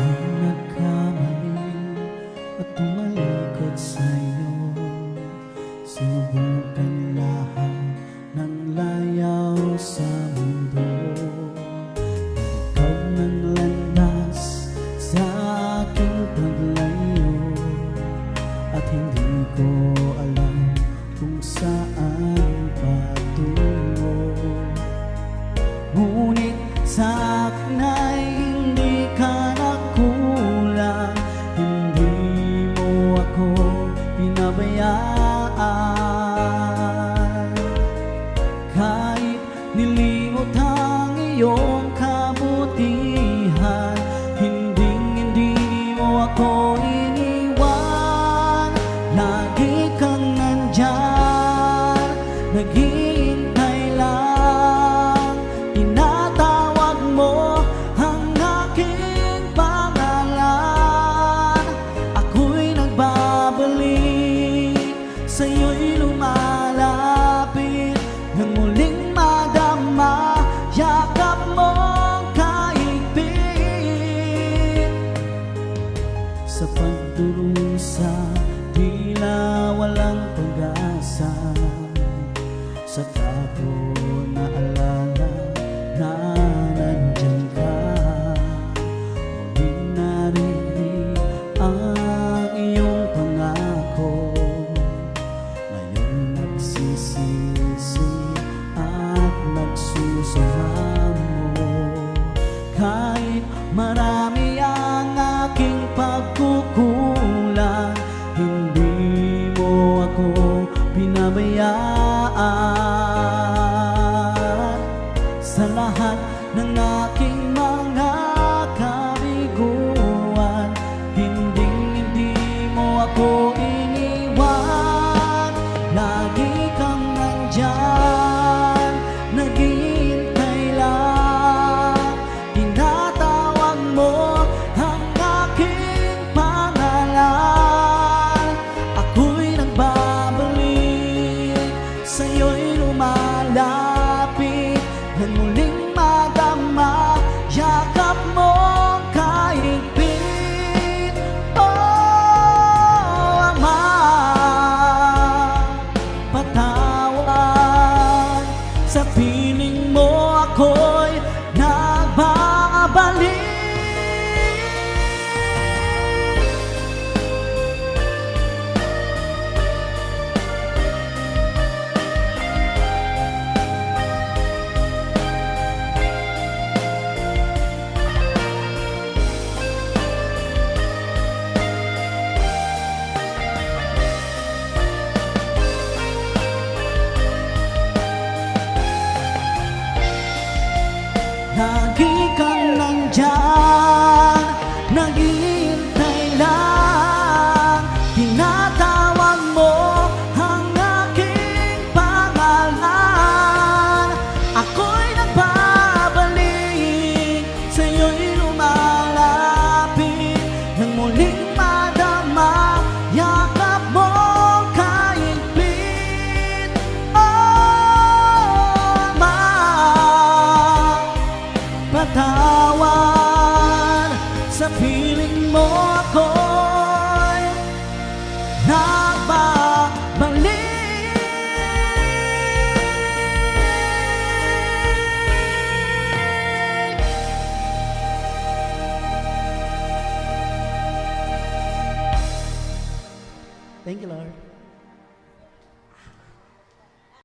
Ako'y nagkamali at tumalikod sa'yo. Sinubukan lahat ng layaw sa mundo. Ikaw ng landas sa aking paglayo, at hindi ko alam kung saan patungo. Ngunit sa akin ay hindi ka nagkulang, hindi mo ako pinabayaan. Kahit nilimot ang iyong kabutihan, hindi mo ako iniwan. Lagi kang nandyan, naghihintay lang. Tinatawag mo ang aking pangalan. Ako'y nagbabalik, sa'yo'y lumalapit, nang muling madama yakap mong kahigpit. Sa pagdurusa, tila walang pag-asa. Sa tapo na alala na nandiyan ka, muling narinig ang iyong pangako. Ngayon nagsisisi at nagsusumamo. Kahit marami ang aking pagkukulang, hindi mo ako pinabayaan. Sa lahat ng aking mga kabiguan, hindi mo ako iniwan. Lagi kang nandyan, naghihintay lang. Tinatawag mo ang aking pangalan. Ako'y nagbabalik, sa'yo'y lumalapit, nang muling madama yakap mong kahigpit. Oh, Ama, patawad. Sa piling mo ako'y nagbabalik. Lagi kang nandyan, naghihintay lang. Tinatawag mo ang aking pangalan. Ako'y nagbabalik, sa'yo'y lumalapit, nang muling madama yakap mo kahigpit. Oh, Ama, patawad. Sa piling mo ako'y nagbabalik. Thank you, Lord.